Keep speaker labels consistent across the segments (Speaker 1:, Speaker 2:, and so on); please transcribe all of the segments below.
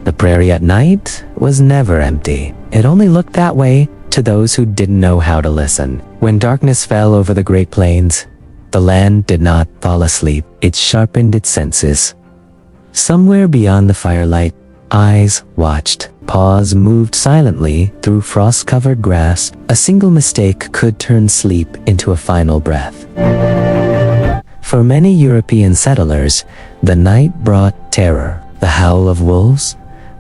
Speaker 1: The prairie at night was never empty. It only looked that way to those who didn't know how to listen. When darkness fell over the Great Plains, the land did not fall asleep. It sharpened its senses. Somewhere beyond the firelight, eyes watched. Paws moved silently through frost-covered grass. A single mistake could turn sleep into a final breath. For many European settlers, the night brought terror. The howl of wolves,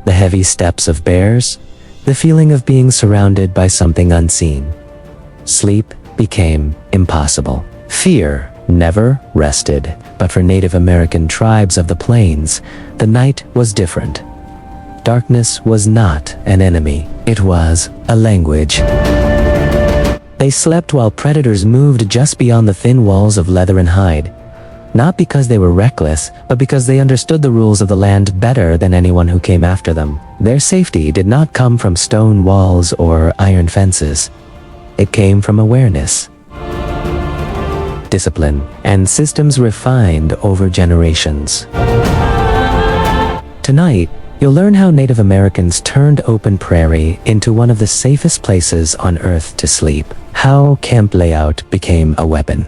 Speaker 1: the heavy steps of bears, the feeling of being surrounded by something unseen. Sleep became impossible. Fear never rested. But for Native American tribes of the plains, the night was different. Darkness was not an enemy. It was a language. They slept while predators moved just beyond the thin walls of leather and hide. Not because they were reckless, but because they understood the rules of the land better than anyone who came after them. Their safety did not come from stone walls or iron fences. It came from awareness, discipline, and systems refined over generations. Tonight, you'll learn how Native Americans turned open prairie into one of the safest places on Earth to sleep. How camp layout became a weapon.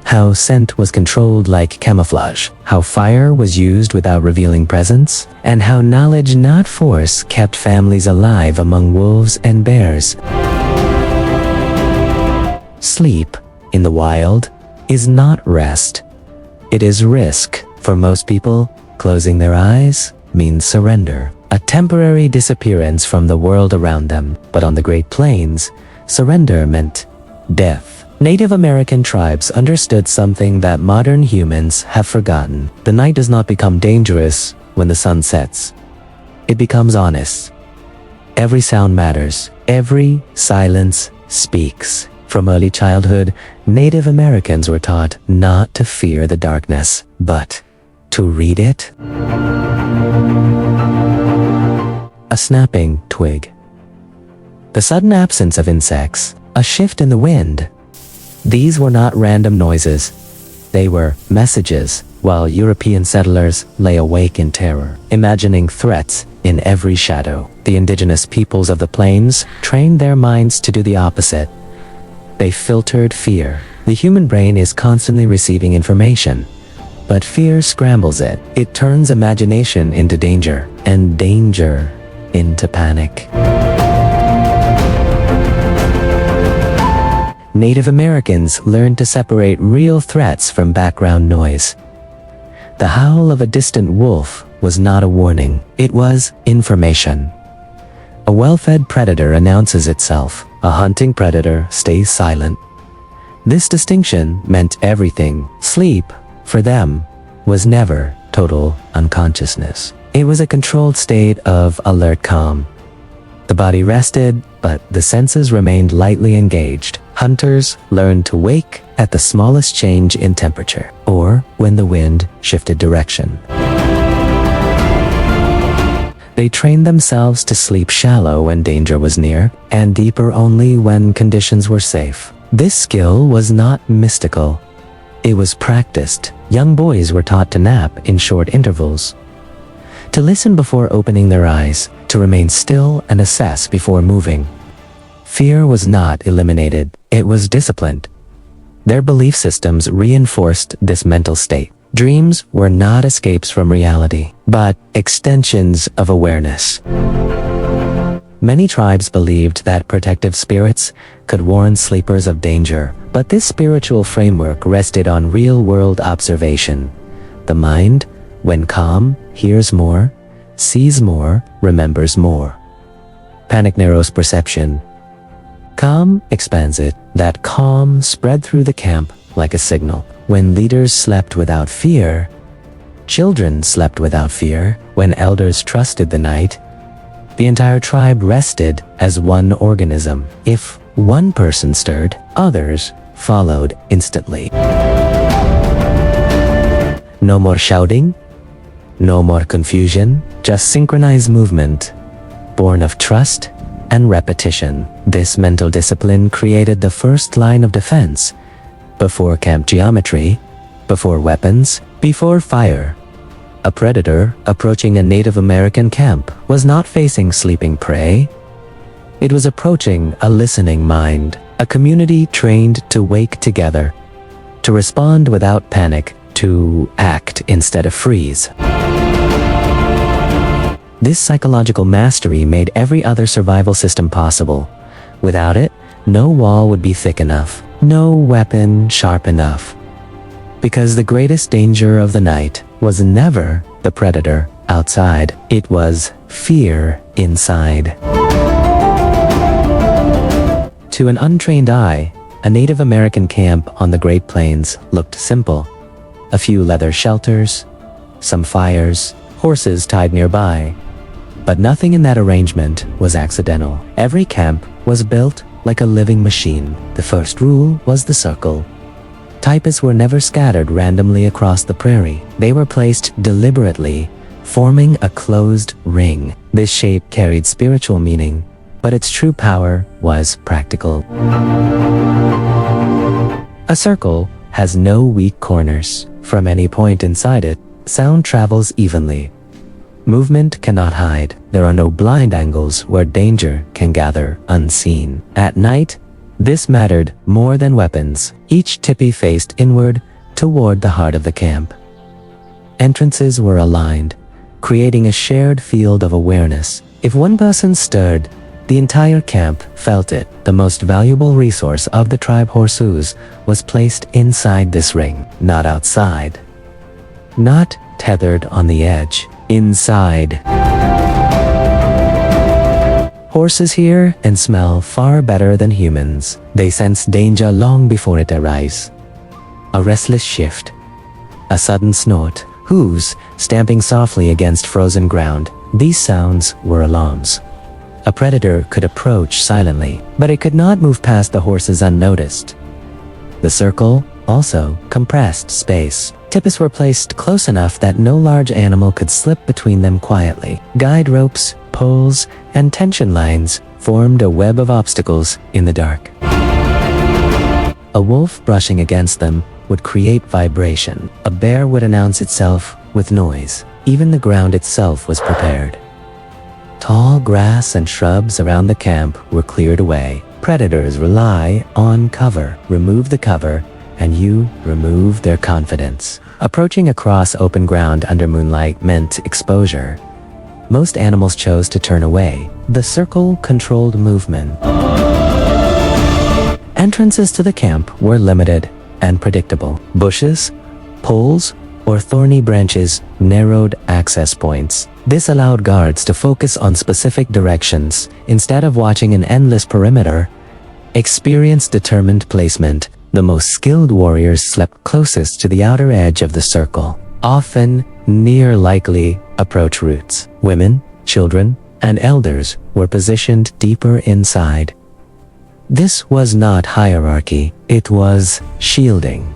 Speaker 1: How scent was controlled like camouflage. How fire was used without revealing presence. And how knowledge, not force, kept families alive among wolves and bears. Sleep, in the wild, is not rest. It is risk. For most people, closing their eyes means surrender. A temporary disappearance from the world around them. But on the Great Plains, surrender meant death. Native American tribes understood something that modern humans have forgotten. The night does not become dangerous when the sun sets. It becomes honest. Every sound matters. Every silence speaks. From early childhood, Native Americans were taught not to fear the darkness, but to read it. A snapping twig. The sudden absence of insects, a shift in the wind. These were not random noises. They were messages, while European settlers lay awake in terror, imagining threats in every shadow. The indigenous peoples of the plains trained their minds to do the opposite. They filtered fear. The human brain is constantly receiving information, but fear scrambles it. It turns imagination into danger, and danger into panic. Native Americans learned to separate real threats from background noise. The howl of a distant wolf was not a warning. It was information. A well-fed predator announces itself. A hunting predator stays silent. This distinction meant everything. Sleep, for them, was never total unconsciousness. It was a controlled state of alert calm. The body rested, but the senses remained lightly engaged. Hunters learned to wake at the smallest change in temperature, or when the wind shifted direction. They trained themselves to sleep shallow when danger was near, and deeper only when conditions were safe. This skill was not mystical. It was practiced. Young boys were taught to nap in short intervals, to listen before opening their eyes, to remain still and assess before moving. Fear was not eliminated, it was disciplined. Their belief systems reinforced this mental state. Dreams were not escapes from reality, but extensions of awareness. Many tribes believed that protective spirits could warn sleepers of danger, but this spiritual framework rested on real-world observation. The mind, when calm, hears more, sees more, remembers more. Panic narrows perception. Calm expands it. That calm spread through the camp like a signal. When leaders slept without fear, children slept without fear. When elders trusted the night, the entire tribe rested as one organism. If one person stirred, others followed instantly. No more shouting, no more confusion, just synchronized movement, born of trust and repetition. This mental discipline created the first line of defense. Before camp geometry, before weapons, before fire. A predator approaching a Native American camp was not facing sleeping prey. It was approaching a listening mind, a community trained to wake together, to respond without panic, to act instead of freeze. This psychological mastery made every other survival system possible. Without it, no wall would be thick enough, no weapon sharp enough. Because the greatest danger of the night was never the predator outside, it was fear inside. To an untrained eye, a Native American camp on the Great Plains looked simple. A few leather shelters, some fires, horses tied nearby. But nothing in that arrangement was accidental. Every camp was built like a living machine. The first rule was the circle. Typists were never scattered randomly across the prairie. They were placed deliberately, forming a closed ring. This shape carried spiritual meaning, but its true power was practical. A circle has no weak corners. From any point inside it, sound travels evenly. Movement cannot hide. There are no blind angles where danger can gather unseen. At night, this mattered more than weapons. Each tipi faced inward toward the heart of the camp. Entrances were aligned, creating a shared field of awareness. If one person stirred, the entire camp felt it. The most valuable resource of the tribe Horsus was placed inside this ring, not outside. Not tethered on the edge. Inside. Horses hear and smell far better than humans. They sense danger long before it arrives. A restless shift, a sudden snort, hooves stamping softly against frozen ground. These sounds were alarms. A predator could approach silently, but it could not move past the horses unnoticed. The circle also compressed space. Tipis were placed close enough that no large animal could slip between them quietly. Guide ropes, poles, and tension lines formed a web of obstacles in the dark. A wolf brushing against them would create vibration. A bear would announce itself with noise. Even the ground itself was prepared. Tall grass and shrubs around the camp were cleared away. Predators rely on cover. Remove the cover, and you remove their confidence. Approaching across open ground under moonlight meant exposure. Most animals chose to turn away. The circle controlled movement. Entrances to the camp were limited and predictable. Bushes, poles, or thorny branches narrowed access points. This allowed guards to focus on specific directions instead of watching an endless perimeter. Experience determined placement. The most skilled warriors slept closest to the outer edge of the circle, often near likely approach routes. Women, children, and elders were positioned deeper inside. This was not hierarchy, it was shielding.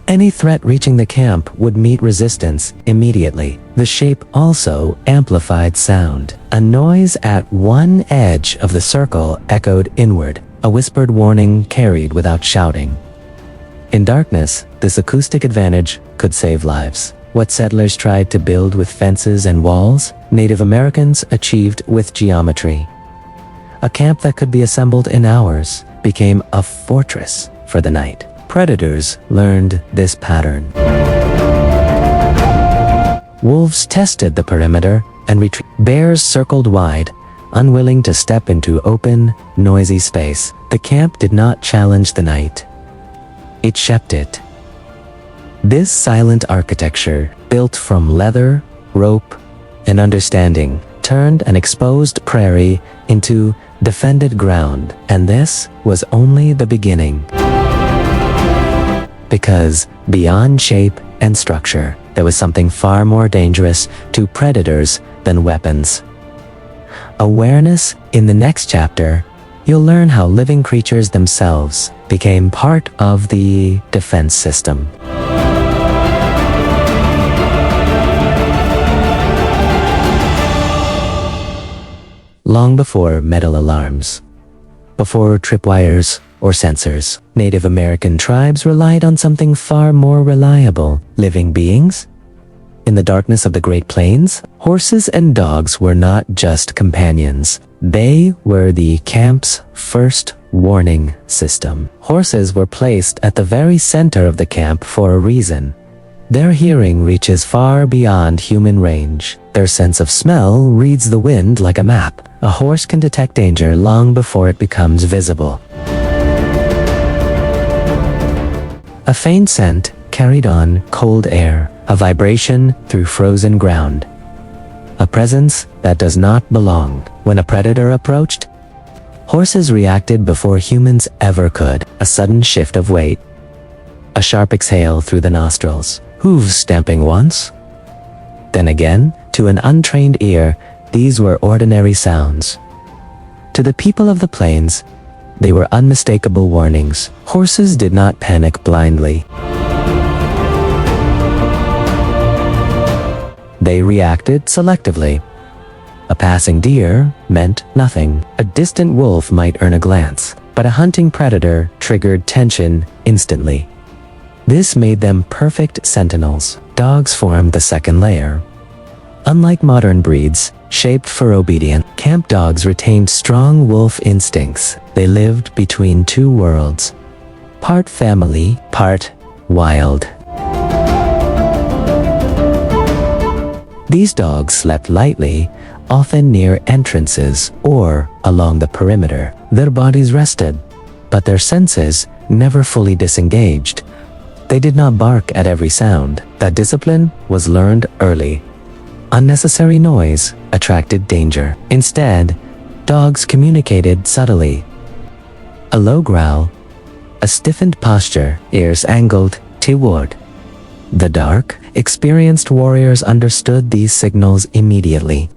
Speaker 1: Any threat reaching the camp would meet resistance immediately. The shape also amplified sound. A noise at one edge of the circle echoed inward. A whispered warning carried without shouting. In darkness, this acoustic advantage could save lives. What settlers tried to build with fences and walls, Native Americans achieved with geometry. A camp that could be assembled in hours became a fortress for the night. Predators learned this pattern. Wolves tested the perimeter and retreated. Bears circled wide, unwilling to step into open, noisy space. The camp did not challenge the night. It shaped it. This silent architecture, built from leather, rope, and understanding, turned an exposed prairie into defended ground. And this was only the beginning. Because beyond shape and structure, there was something far more dangerous to predators than weapons. Awareness. In the next chapter, you'll learn how living creatures themselves became part of the defense system. Long before metal alarms, before tripwires or sensors. Native American tribes relied on something far more reliable: living beings. In the darkness of the Great Plains, horses and dogs were not just companions. They were the camp's first warning system. Horses were placed at the very center of the camp for a reason. Their hearing reaches far beyond human range. Their sense of smell reads the wind like a map. A horse can detect danger long before it becomes visible. A faint scent carried on cold air, a vibration through frozen ground. A presence that does not belong. When a predator approached, horses reacted before humans ever could. A sudden shift of weight, a sharp exhale through the nostrils, hooves stamping once. Then again, to an untrained ear, these were ordinary sounds. To the people of the plains, they were unmistakable warnings. Horses did not panic blindly. They reacted selectively. A passing deer meant nothing. A distant wolf might earn a glance, but a hunting predator triggered tension instantly. This made them perfect sentinels. Dogs formed the second layer. Unlike modern breeds, shaped for obedience, camp dogs retained strong wolf instincts. They lived between two worlds, part family, part wild. These dogs slept lightly, often near entrances or along the perimeter. Their bodies rested, but their senses never fully disengaged. They did not bark at every sound. That discipline was learned early. Unnecessary noise attracted danger. Instead, dogs communicated subtly. A low growl, a stiffened posture, ears angled toward the dark. Experienced warriors understood these signals immediately.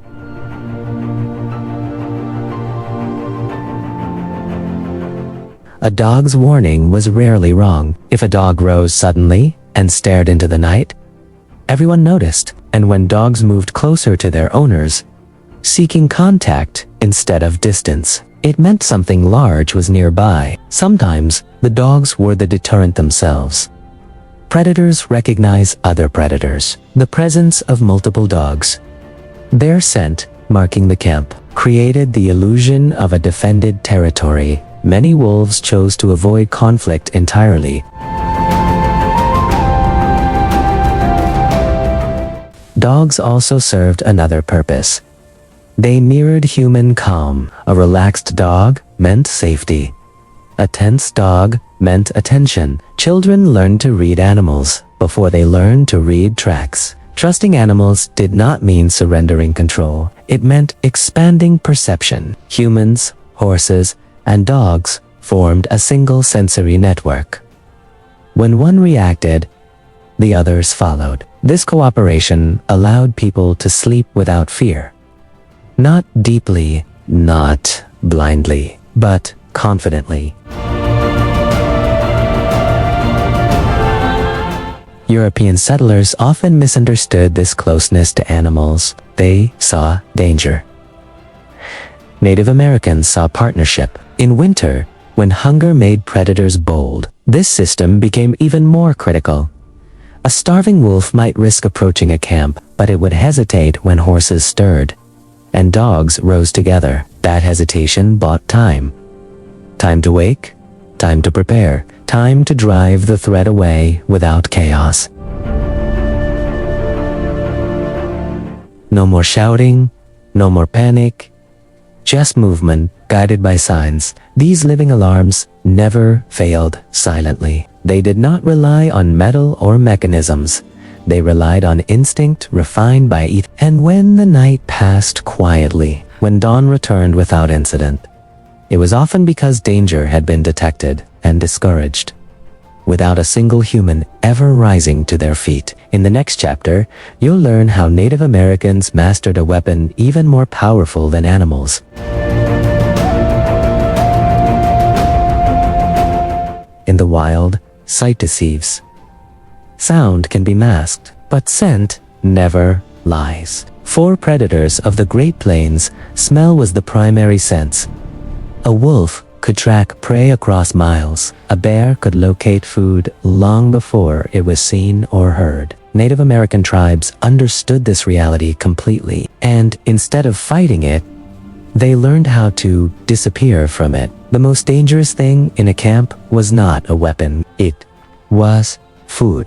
Speaker 1: A dog's warning was rarely wrong. If a dog rose suddenly and stared into the night, everyone noticed. And when dogs moved closer to their owners, seeking contact instead of distance, it meant something large was nearby. Sometimes, the dogs were the deterrent themselves. Predators recognize other predators. The presence of multiple dogs, their scent marking the camp, created the illusion of a defended territory. Many wolves chose to avoid conflict entirely. Dogs also served another purpose. They mirrored human calm. A relaxed dog meant safety. A tense dog meant attention. Children learned to read animals before they learned to read tracks. Trusting animals did not mean surrendering control. It meant expanding perception. Humans, horses, and dogs formed a single sensory network. When one reacted, the others followed. This cooperation allowed people to sleep without fear. Not deeply, not blindly, but confidently. European settlers often misunderstood this closeness to animals. They saw danger. Native Americans saw partnership. In winter, when hunger made predators bold, this system became even more critical. A starving wolf might risk approaching a camp, but it would hesitate when horses stirred, and dogs rose together. That hesitation bought time. Time to wake, time to prepare, time to drive the threat away without chaos. No more shouting, no more panic, just movement guided by signs. These living alarms never failed silently. They did not rely on metal or mechanisms. They relied on instinct refined by ether. And when the night passed quietly, when dawn returned without incident, it was often because danger had been detected and discouraged, without a single human ever rising to their feet. In the next chapter, you'll learn how Native Americans mastered a weapon even more powerful than animals. In the wild, sight deceives. Sound can be masked, but scent never lies. For predators of the Great Plains, smell was the primary sense. A wolf could track prey across miles. A bear could locate food long before it was seen or heard. Native American tribes understood this reality completely, and instead of fighting it, they learned how to disappear from it. The most dangerous thing in a camp was not a weapon, it was food.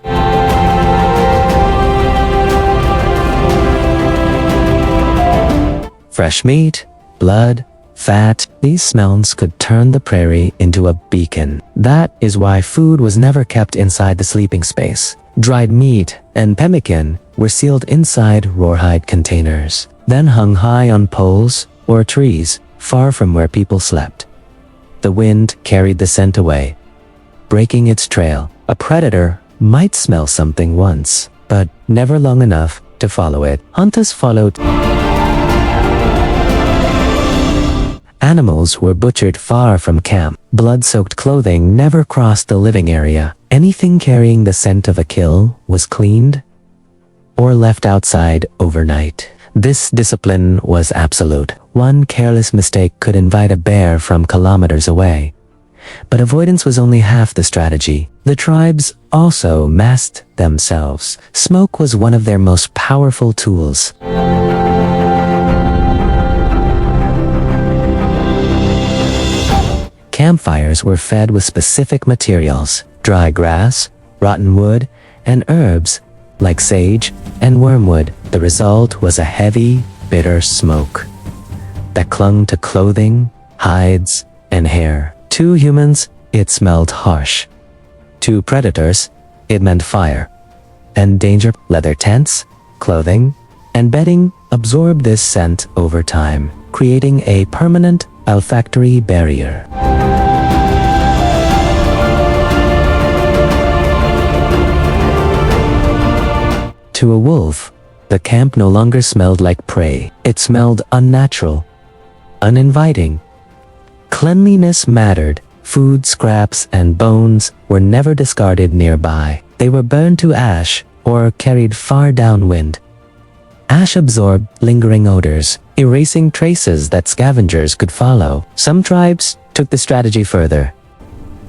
Speaker 1: Fresh meat, blood, fat, these smells could turn the prairie into a beacon. That is why food was never kept inside the sleeping space. Dried meat and pemmican were sealed inside rawhide containers, then hung high on poles or trees far from where people slept. The wind carried the scent away, breaking its trail. A predator might smell something once, but never long enough to follow it. Hunters followed. Animals were butchered far from camp. Blood-soaked clothing never crossed the living area. Anything carrying the scent of a kill was cleaned or left outside overnight. This discipline was absolute. One careless mistake could invite a bear from kilometers away. But avoidance was only half the strategy. The tribes also masked themselves. Smoke was one of their most powerful tools. Campfires were fed with specific materials: dry grass, rotten wood, and herbs like sage and wormwood. The result was a heavy, bitter smoke that clung to clothing, hides, and hair. To humans, it smelled harsh. To predators, it meant fire and danger. Leather tents, clothing, and bedding absorbed this scent over time, creating a permanent olfactory barrier. To a wolf, the camp no longer smelled like prey. It smelled unnatural, uninviting. Cleanliness mattered. Food scraps and bones were never discarded nearby. They were burned to ash or carried far downwind. Ash absorbed lingering odors, erasing traces that scavengers could follow. Some tribes took the strategy further.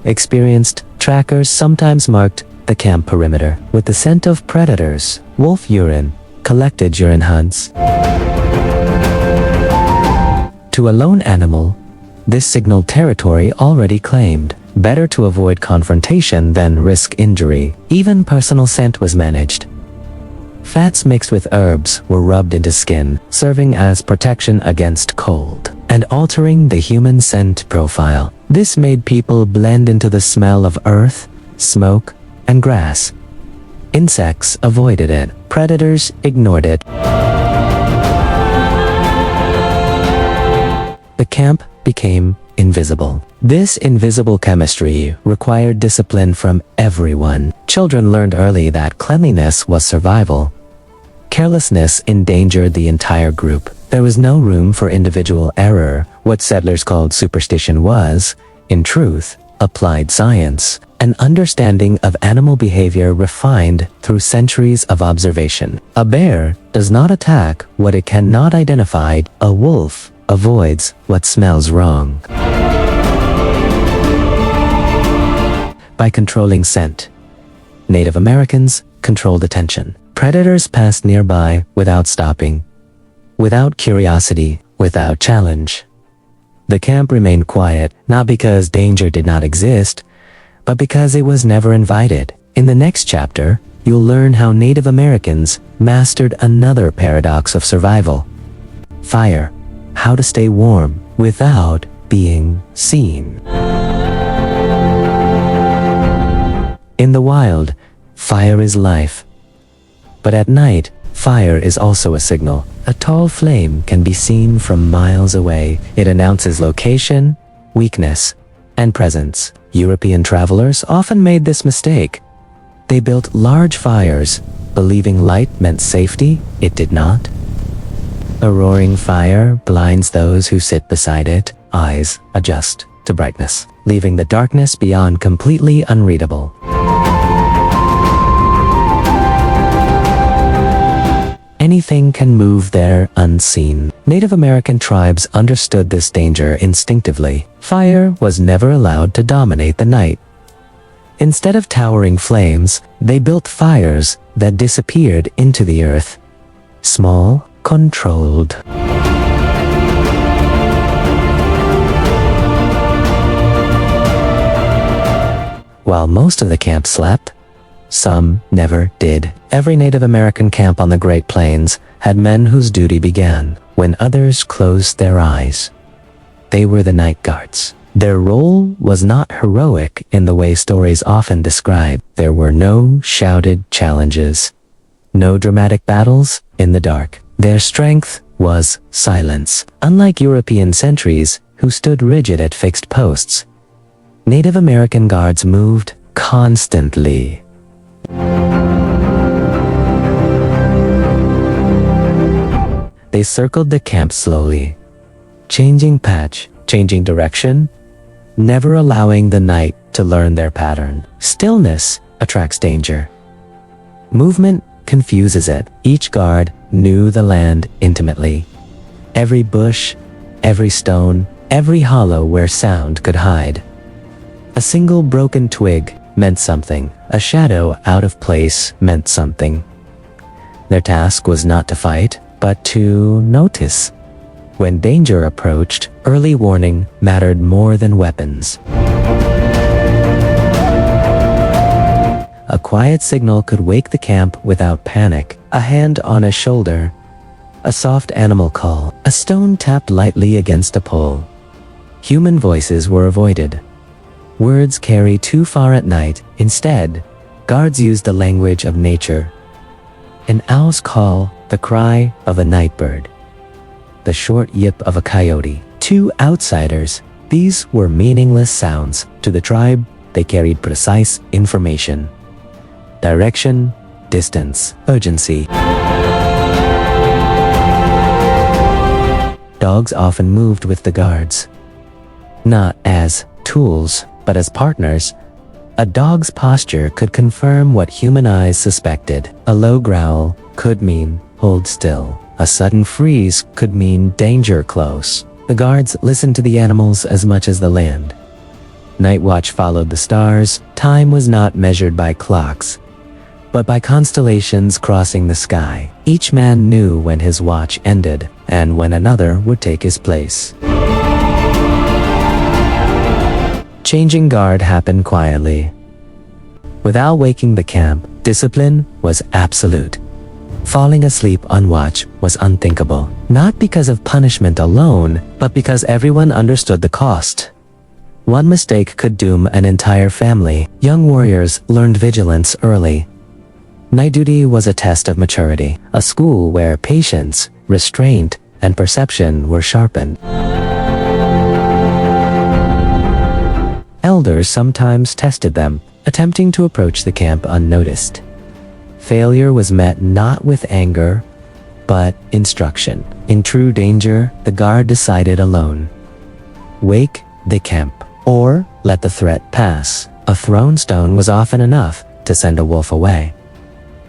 Speaker 1: Experienced trackers sometimes marked the camp perimeter with the scent of predators. Wolf urine collected urine hunts. To a lone animal, this signaled territory already claimed. Better to avoid confrontation than risk injury. Even personal scent was managed. Fats mixed with herbs were rubbed into skin, serving as protection against cold and altering the human scent profile. This made people blend into the smell of earth, smoke, and grass. Insects avoided it. Predators ignored it. The camp became invisible. This invisible chemistry required discipline from everyone. Children learned early that cleanliness was survival. Carelessness endangered the entire group. There was no room for individual error. What settlers called superstition was, in truth, applied science, an understanding of animal behavior refined through centuries of observation. A bear does not attack what it cannot identify. A wolf avoids what smells wrong. By controlling scent, Native Americans controlled attention. Predators passed nearby without stopping, without curiosity, without challenge. The camp remained quiet, not because danger did not exist, but because it was never invited. In the next chapter, you'll learn how Native Americans mastered another paradox of survival: fire. How to stay warm without being seen. In the wild, fire is life. But at night, fire is also a signal. A tall flame can be seen from miles away. It announces location, weakness, and presence. European travelers often made this mistake. They built large fires, believing light meant safety. It did not. A roaring fire blinds those who sit beside it. Eyes adjust to brightness, leaving the darkness beyond completely unreadable. Anything can move there unseen. Native American tribes understood this danger instinctively. Fire was never allowed to dominate the night. Instead of towering flames, they built fires that disappeared into the earth. Small, controlled. While most of the camp slept, some never did. Every Native American camp on the Great Plains had men whose duty began when others closed their eyes. They were the night guards. Their role was not heroic in the way stories often describe. There were no shouted challenges, no dramatic battles in the dark. Their strength was silence. Unlike European sentries who stood rigid at fixed posts, Native American guards moved constantly. They circled the camp slowly, changing patch, changing direction, never allowing the night to learn their pattern. Stillness attracts danger. Movement confuses it. Each guard knew the land intimately. Every bush, every stone, every hollow where sound could hide. A single broken twig meant something. A shadow out of place meant something. Their task was not to fight, but to notice. When danger approached, early warning mattered more than weapons. A quiet signal could wake the camp without panic. A hand on a shoulder, a soft animal call, a stone tapped lightly against a pole. Human voices were avoided. Words carry too far at night. Instead, guards used the language of nature. An owl's call, the cry of a night bird, the short yip of a coyote. To outsiders, these were meaningless sounds. To the tribe, they carried precise information. Direction, distance, urgency. Dogs often moved with the guards, not as tools, but as partners. A dog's posture could confirm what human eyes suspected. A low growl could mean hold still. A sudden freeze could mean danger close. The guards listened to the animals as much as the land. Night watch followed the stars. Time was not measured by clocks, but by constellations crossing the sky. Each man knew when his watch ended and when another would take his place. Changing guard happened quietly. Without waking the camp, discipline was absolute. Falling asleep on watch was unthinkable, not because of punishment alone, but because everyone understood the cost. One mistake could doom an entire family. Young warriors learned vigilance early. Night duty was a test of maturity, a school where patience, restraint, and perception were sharpened. Elders sometimes tested them, attempting to approach the camp unnoticed. Failure was met not with anger, but instruction. In true danger, the guard decided alone. Wake the camp, or let the threat pass. A thrown stone was often enough to send a wolf away.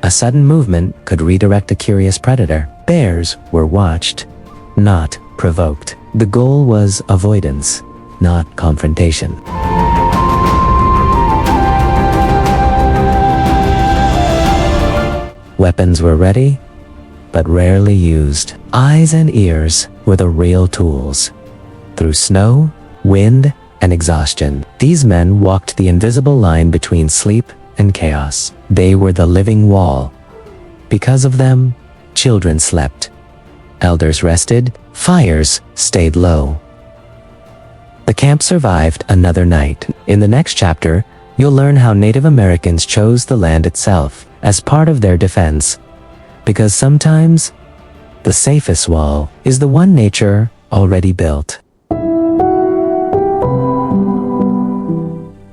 Speaker 1: A sudden movement could redirect a curious predator. Bears were watched, not provoked. The goal was avoidance, not confrontation. Weapons were ready, but rarely used. Eyes and ears were the real tools. Through snow, wind, and exhaustion, these men walked the invisible line between sleep and chaos. They were the living wall. Because of them, children slept. Elders rested, fires stayed low. The camp survived another night. In the next chapter, you'll learn how Native Americans chose the land itself as part of their defense, because sometimes the safest wall is the one nature already built.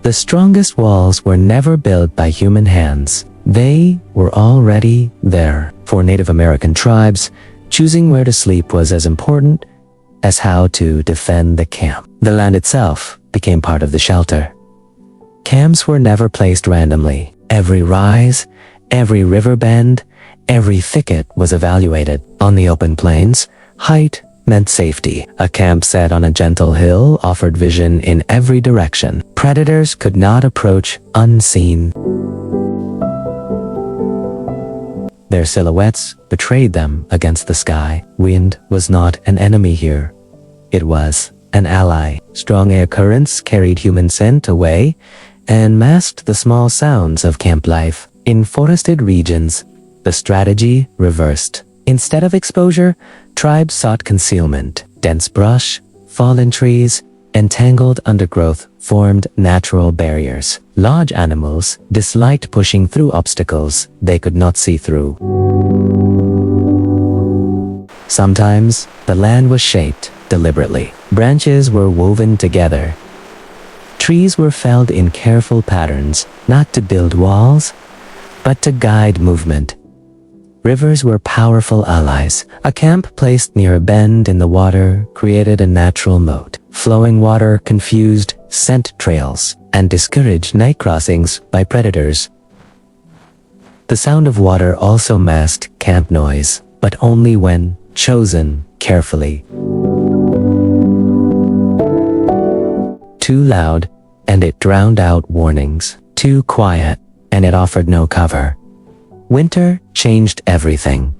Speaker 1: The strongest walls were never built by human hands. They were already there. For Native American tribes, choosing where to sleep was as important as how to defend the camp. The land itself became part of the shelter. Camps were never placed randomly. Every rise, every river bend, Every thicket was evaluated. On the open plains, height meant safety. A camp set on a gentle hill offered vision in every direction. Predators could not approach unseen. Their silhouettes betrayed them against the sky. Wind was not an enemy here. It was an ally. Strong air currents carried human scent away and masked the small sounds of camp life. In forested regions, the strategy reversed. Instead of exposure, tribes sought concealment. Dense brush, fallen trees, and tangled undergrowth formed natural barriers. Large animals disliked pushing through obstacles they could not see through. Sometimes, the land was shaped deliberately. Branches were woven together. Trees were felled in careful patterns, not to build walls, but to guide movement. Rivers were powerful allies. A camp placed near a bend in the water created a natural moat. Flowing water confused scent trails and discouraged night crossings by predators. The sound of water also masked camp noise, but only when chosen carefully. Too loud, and it drowned out warnings. Too quiet, and it offered no cover. Winter changed everything.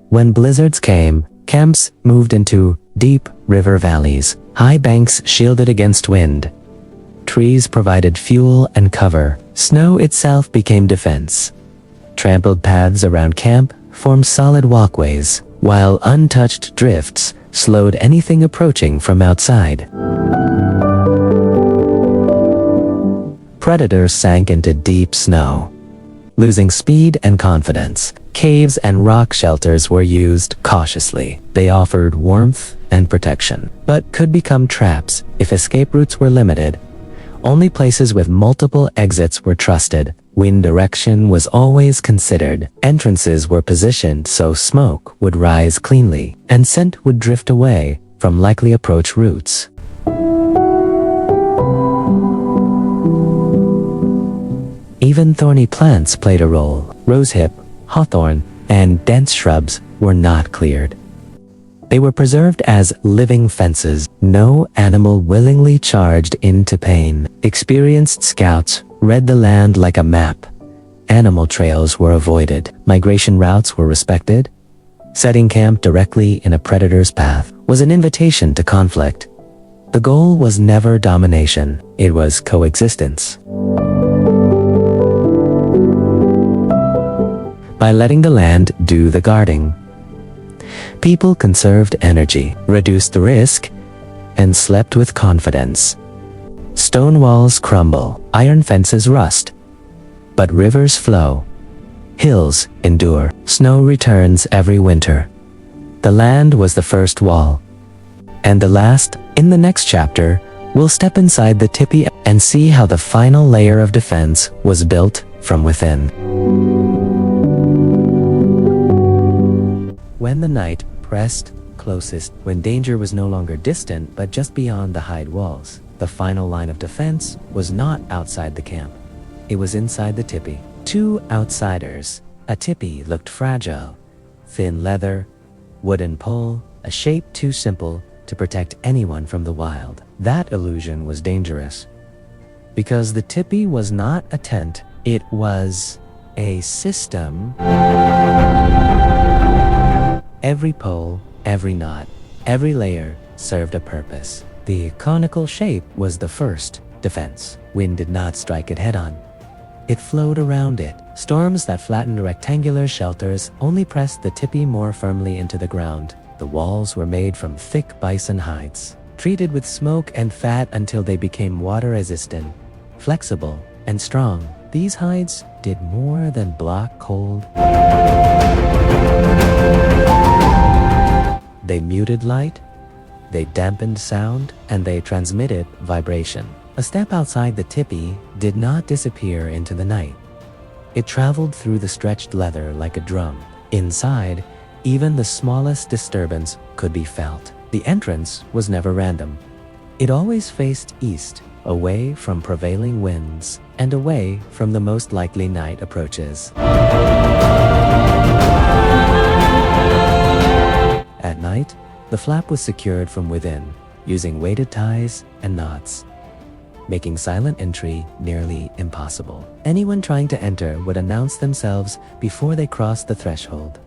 Speaker 1: When blizzards came, camps moved into deep river valleys. High banks shielded against wind. Trees provided fuel and cover. Snow itself became defense. Trampled paths around camp formed solid walkways, while untouched drifts slowed anything approaching from outside. Predators sank into deep snow, losing speed and confidence. Caves and rock shelters were used cautiously. They offered warmth and protection, but could become traps if escape routes were limited. Only places with multiple exits were trusted. Wind direction was always considered. Entrances were positioned so smoke would rise cleanly, and scent would drift away from likely approach routes. Even thorny plants played a role. Rosehip, hawthorn, and dense shrubs were not cleared. They were preserved as living fences. No animal willingly charged into pain. Experienced scouts read the land like a map. Animal trails were avoided. Migration routes were respected. Setting camp directly in a predator's path was an invitation to conflict. The goal was never domination. It was coexistence. By letting the land do the guarding, people conserved energy, reduced the risk, and slept with confidence. Stone walls crumble, iron fences rust, but rivers flow. Hills endure. Snow returns every winter. The land was the first wall. And the last. In the next chapter, we'll step inside the tipi and see how the final layer of defense was built from within. When the night pressed closest, when danger was no longer distant but just beyond the hide walls, the final line of defense was not outside the camp. It was inside the tipi. Two outsiders. A tipi looked fragile. Thin leather, wooden pole, a shape too simple to protect anyone from the wild. That illusion was dangerous. Because the tipi was not a tent, it was a system. Every pole, every knot, every layer served a purpose. The conical shape was the first defense. Wind did not strike it head-on. It flowed around it. Storms that flattened rectangular shelters only pressed the tipi more firmly into the ground. The walls were made from thick bison hides, treated with smoke and fat until they became water-resistant, flexible, and strong. These hides did more than block cold. They muted light, they dampened sound, and they transmitted vibration. A step outside the tipi did not disappear into the night. It traveled through the stretched leather like a drum. Inside, even the smallest disturbance could be felt. The entrance was never random. It always faced east, away from prevailing winds, and away from the most likely night approaches. At night, the flap was secured from within, using weighted ties and knots, making silent entry nearly impossible. Anyone trying to enter would announce themselves before they crossed the threshold.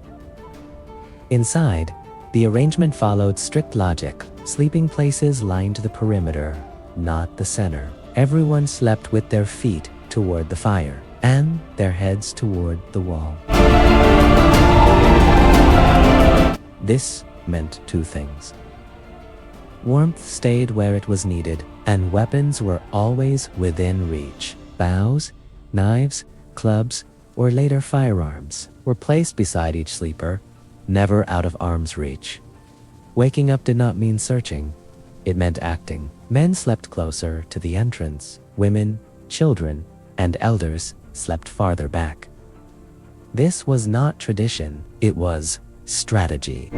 Speaker 1: Inside, the arrangement followed strict logic. Sleeping places lined the perimeter, not the center. Everyone slept with their feet toward the fire and their heads toward the wall. This meant two things. Warmth stayed where it was needed, and weapons were always within reach. Bows, knives, clubs, or later firearms were placed beside each sleeper, never out of arm's reach. Waking up did not mean searching. It meant acting. Men slept closer to the entrance. Women, children, and elders slept farther back. This was not tradition, it was strategy.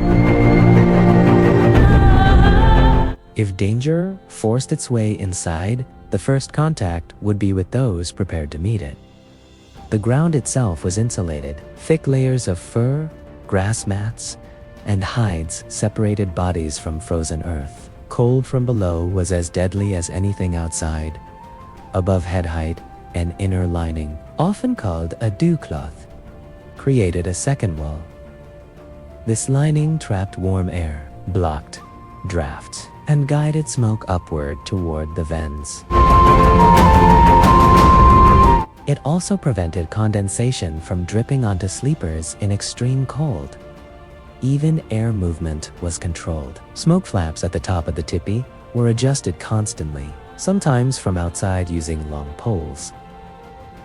Speaker 1: If danger forced its way inside, the first contact would be with those prepared to meet it. The ground itself was insulated. Thick layers of fur, grass mats, and hides separated bodies from frozen earth. Cold from below was as deadly as anything outside. Above head height, an inner lining, often called a dew cloth, created a second wall. This lining trapped warm air, blocked drafts, and guided smoke upward toward the vents. It also prevented condensation from dripping onto sleepers in extreme cold. Even air movement was controlled. Smoke flaps at the top of the tipi were adjusted constantly, sometimes from outside using long poles.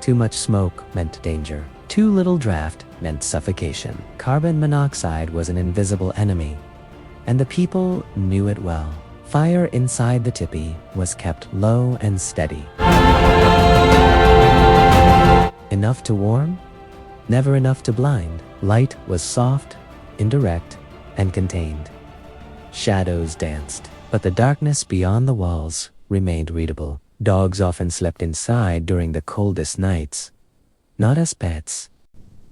Speaker 1: Too much smoke meant danger. Too little draft meant suffocation. Carbon monoxide was an invisible enemy, and the people knew it well. Fire inside the tipi was kept low and steady. Enough to warm, never enough to blind. Light was soft, indirect, and contained. Shadows danced, but the darkness beyond the walls remained readable. Dogs often slept inside during the coldest nights, not as pets,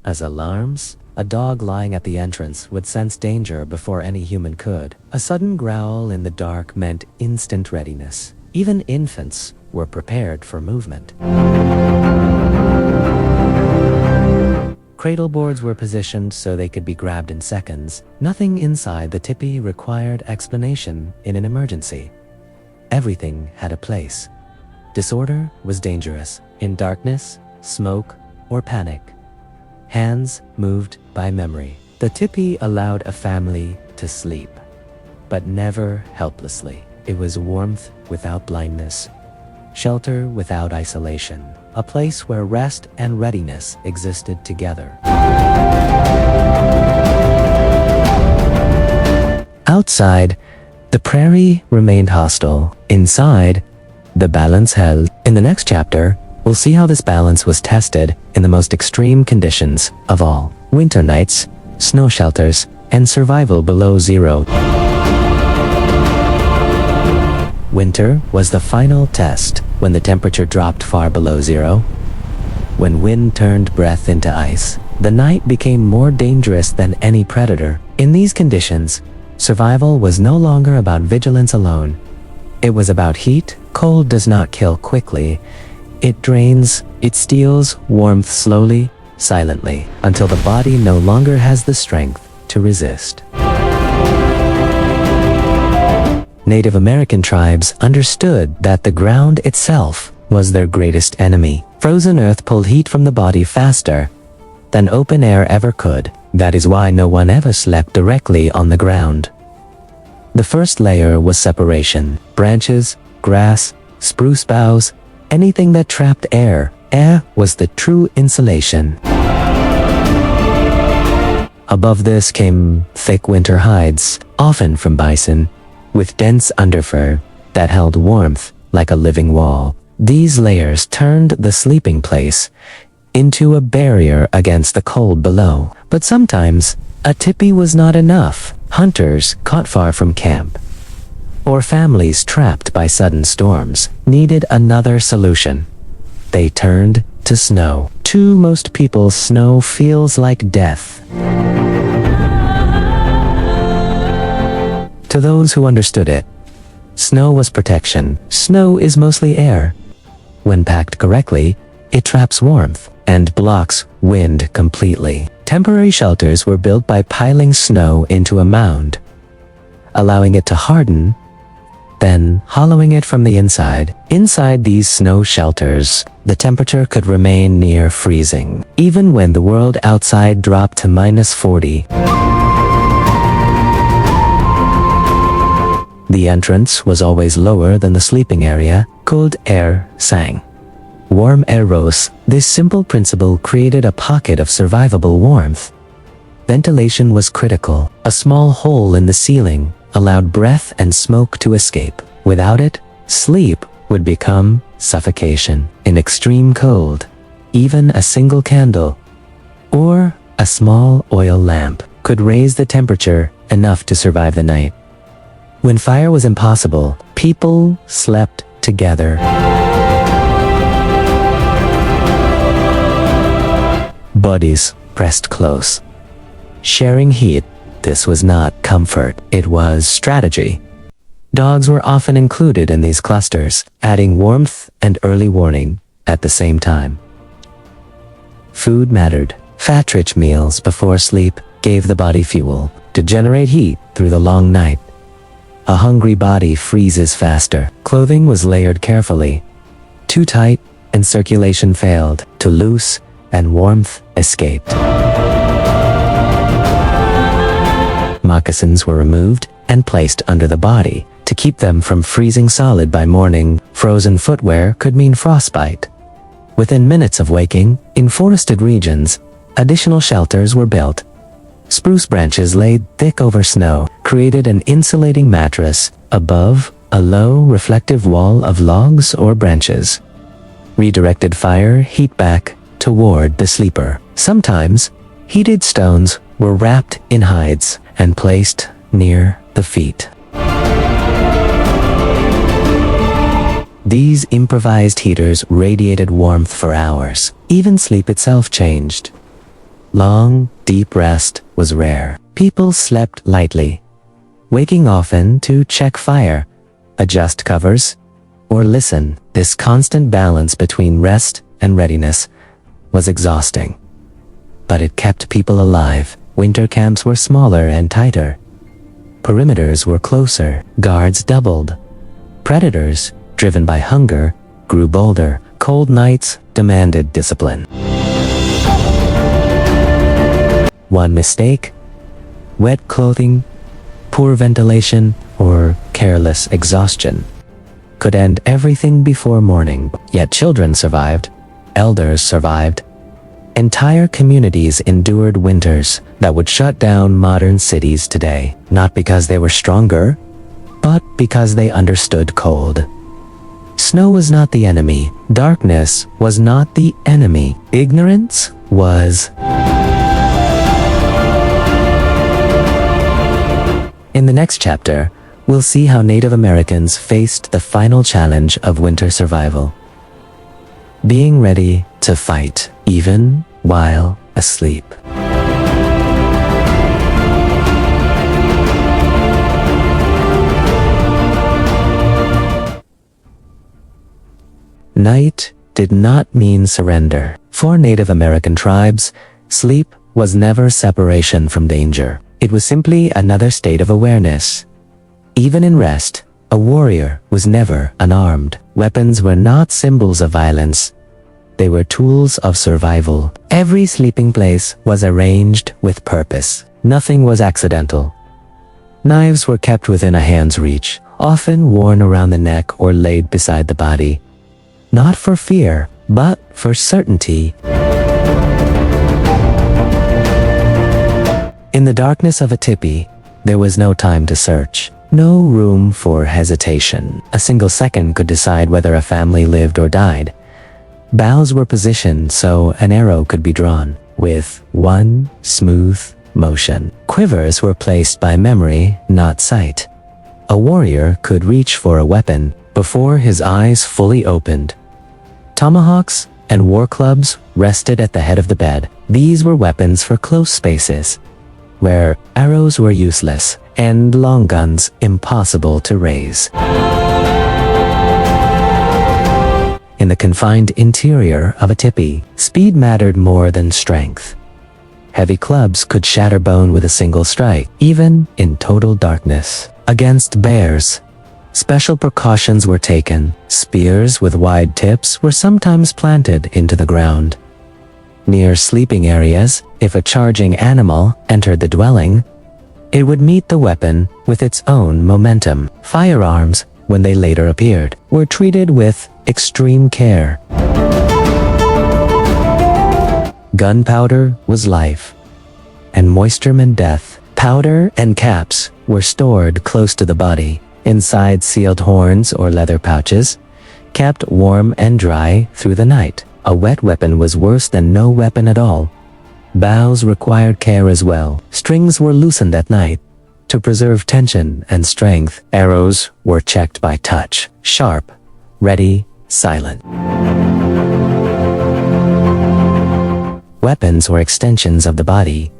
Speaker 1: as alarms. A dog lying at the entrance would sense danger before any human could. A sudden growl in the dark meant instant readiness. Even infants were prepared for movement. Cradle boards were positioned so they could be grabbed in seconds. Nothing inside the tipi required explanation in an emergency. Everything had a place. Disorder was dangerous. In darkness, smoke, or panic, hands moved by memory. The tipi allowed a family to sleep, but never helplessly. It was warmth without blindness, shelter without isolation, a place where rest and readiness existed together. Outside, the prairie remained hostile. Inside, the balance held. In the next chapter, we'll see how this balance was tested in the most extreme conditions of all: winter nights, snow shelters, and survival below zero. Winter was the final test, when the temperature dropped far below zero. When wind turned breath into ice, the night became more dangerous than any predator. In these conditions, survival was no longer about vigilance alone. It was about heat. Cold does not kill quickly. It drains, it steals warmth slowly, silently, until the body no longer has the strength to resist. Native American tribes understood that the ground itself was their greatest enemy. Frozen earth pulled heat from the body faster than open air ever could. That is why no one ever slept directly on the ground. The first layer was separation. Branches, grass, spruce boughs, anything that trapped air. Air was the true insulation. Above this came thick winter hides, often from bison, with dense underfur that held warmth like a living wall. These layers turned the sleeping place into a barrier against the cold below. But sometimes, a tipi was not enough. Hunters caught far from camp, or families trapped by sudden storms, needed another solution. They turned to snow. To most people, snow feels like death. To those who understood it, snow was protection. Snow is mostly air. When packed correctly, it traps warmth and blocks wind completely. Temporary shelters were built by piling snow into a mound, allowing it to harden, then hollowing it from the inside. Inside these snow shelters, the temperature could remain near freezing, even when the world outside dropped to -40. The entrance was always lower than the sleeping area. Cold air sang. Warm air rose. This simple principle created a pocket of survivable warmth. Ventilation was critical. A small hole in the ceiling allowed breath and smoke to escape. Without it, sleep would become suffocation. In extreme cold, even a single candle or a small oil lamp could raise the temperature enough to survive the night. When fire was impossible, people slept together. Bodies pressed close. Sharing heat, this was not comfort, it was strategy. Dogs were often included in these clusters, adding warmth and early warning at the same time. Food mattered. Fat-rich meals before sleep gave the body fuel to generate heat through the long night. A hungry body freezes faster. Clothing was layered carefully. Too tight and circulation failed. Too loose and warmth escaped. Moccasins were removed and placed under the body to keep them from freezing solid by morning. Frozen footwear could mean frostbite. Within minutes of waking, in forested regions, additional shelters were built. Spruce branches laid thick over snow created an insulating mattress above a low reflective wall of logs or branches. Redirected fire heat back toward the sleeper. Sometimes, heated stones were wrapped in hides and placed near the feet. These improvised heaters radiated warmth for hours. Even sleep itself changed. Long, deep rest was rare. People slept lightly, waking often to check fire, adjust covers, or listen. This constant balance between rest and readiness was exhausting. But it kept people alive. Winter camps were smaller and tighter. Perimeters were closer. Guards doubled. Predators, driven by hunger, grew bolder. Cold nights demanded discipline. One mistake, wet clothing, poor ventilation, or careless exhaustion could end everything before morning. Yet children survived, elders survived. Entire communities endured winters that would shut down modern cities today, not because they were stronger, but because they understood cold. Snow was not the enemy. Darkness was not the enemy. Ignorance was. In the next chapter, we'll see how Native Americans faced the final challenge of winter survival. Being ready to fight, even while asleep. Night did not mean surrender. For Native American tribes, sleep was never separation from danger. It was simply another state of awareness. Even in rest, a warrior was never unarmed. Weapons were not symbols of violence. They were tools of survival. Every sleeping place was arranged with purpose. Nothing was accidental. Knives were kept within a hand's reach, often worn around the neck or laid beside the body. Not for fear, but for certainty. In the darkness of a teepee, there was no time to search. No room for hesitation. A single second could decide whether a family lived or died. Bows were positioned so an arrow could be drawn with one smooth motion. Quivers were placed by memory, not sight. A warrior could reach for a weapon before his eyes fully opened. Tomahawks and war clubs rested at the head of the bed. These were weapons for close spaces, where arrows were useless. and long guns impossible to raise. In the confined interior of a teepee, speed mattered more than strength. Heavy clubs could shatter bone with a single strike, even in total darkness. Against bears, special precautions were taken. Spears with wide tips were sometimes planted into the ground. Near sleeping areas, if a charging animal entered the dwelling, it would meet the weapon with its own momentum. Firearms, when they later appeared, were treated with extreme care. Gunpowder was life, and moisture meant death. Powder and caps were stored close to the body, inside sealed horns or leather pouches, kept warm and dry through the night. A wet weapon was worse than no weapon at all. Bows required care as well. Strings were loosened at night to preserve tension and strength. Arrows were checked by touch, sharp, ready, silent. Weapons were extensions of the body.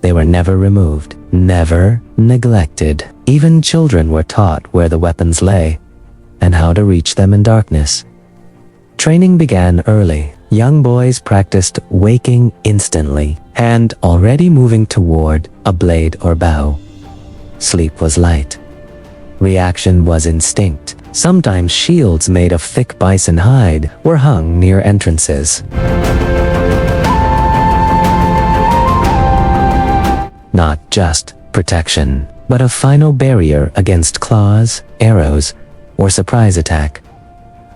Speaker 1: They were never removed, never neglected. Even children were taught where the weapons lay and how to reach them in darkness. Training began early. Young boys practiced waking instantly and already moving toward a blade or bow. Sleep was light. Reaction was instinct. Sometimes shields made of thick bison hide were hung near entrances. Not just protection, but a final barrier against claws, arrows, or surprise attack.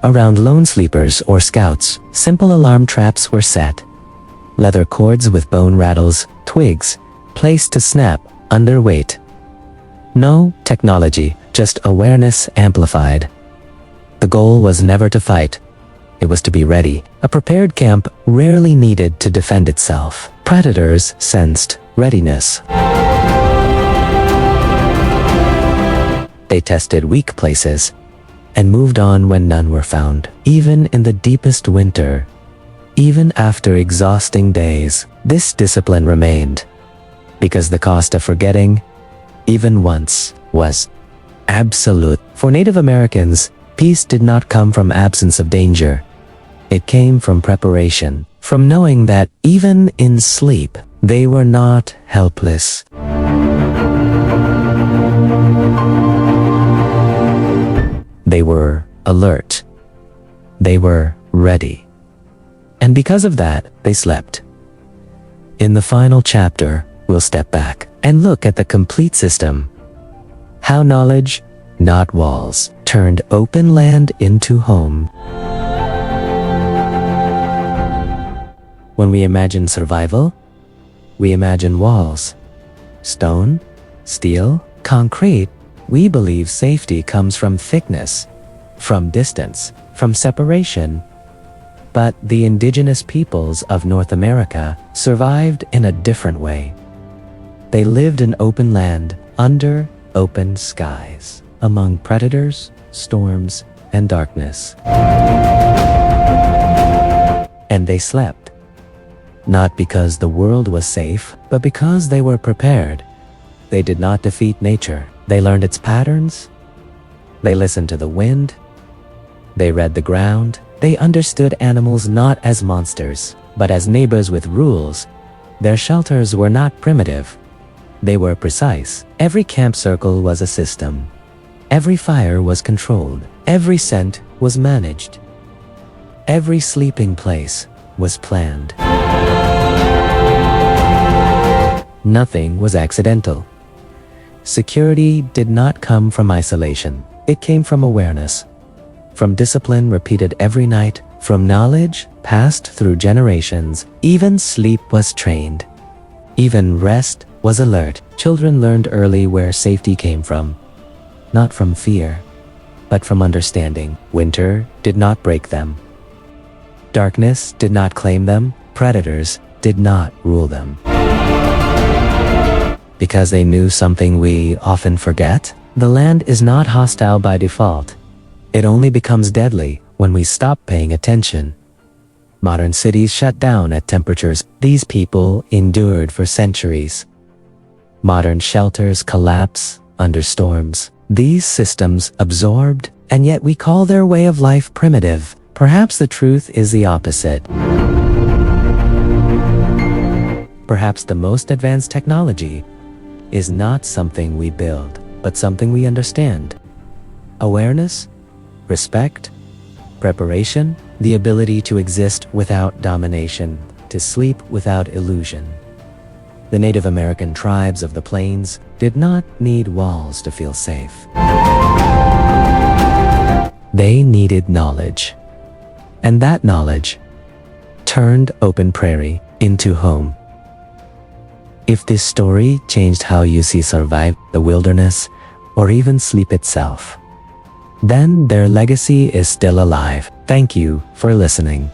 Speaker 1: Around lone sleepers or scouts, simple alarm traps were set. Leather cords with bone rattles, twigs, placed to snap under weight. No technology, just awareness amplified. The goal was never to fight. It was to be ready. A prepared camp rarely needed to defend itself. Predators sensed readiness. They tested weak places and moved on when none were found. Even in the deepest winter, even after exhausting days, this discipline remained, because the cost of forgetting, even once, was absolute. For Native Americans, peace did not come from absence of danger. It came from preparation, from knowing that even in sleep, they were not helpless. They were alert. They were ready. And because of that, they slept. In the final chapter, we'll step back and look at the complete system. How knowledge, not walls, turned open land into home. When we imagine survival, we imagine walls. Stone, steel, concrete. We believe safety comes from thickness, from distance, from separation. But the indigenous peoples of North America survived in a different way. They lived in open land, under open skies, among predators, storms, and darkness. And they slept. Not because the world was safe, but because they were prepared. They did not defeat nature. They learned its patterns. They listened to the wind. They read the ground. They understood animals not as monsters, but as neighbors with rules. Their shelters were not primitive. They were precise. Every camp circle was a system. Every fire was controlled. Every scent was managed. Every sleeping place was planned. Nothing was accidental. Security did not come from isolation. It came from awareness, from discipline repeated every night, from knowledge passed through generations. Even sleep was trained. Even rest was alert. Children learned early where safety came from, not from fear, but from understanding. Winter did not break them. Darkness did not claim them. Predators did not rule them. Because they knew something we often forget, the land is not hostile by default. It only becomes deadly when we stop paying attention. Modern cities shut down at temperatures these people endured for centuries. Modern shelters collapse under storms. These systems absorbed, and yet we call their way of life primitive. Perhaps the truth is the opposite. Perhaps the most advanced technology is not something we build, but something we understand. Awareness, respect, preparation, the ability to exist without domination, to sleep without illusion. The Native American tribes of the plains did not need walls to feel safe. They needed knowledge. And that knowledge turned open prairie into home. If this story changed how you see survive the wilderness, or even sleep itself, then their legacy is still alive. Thank you for listening.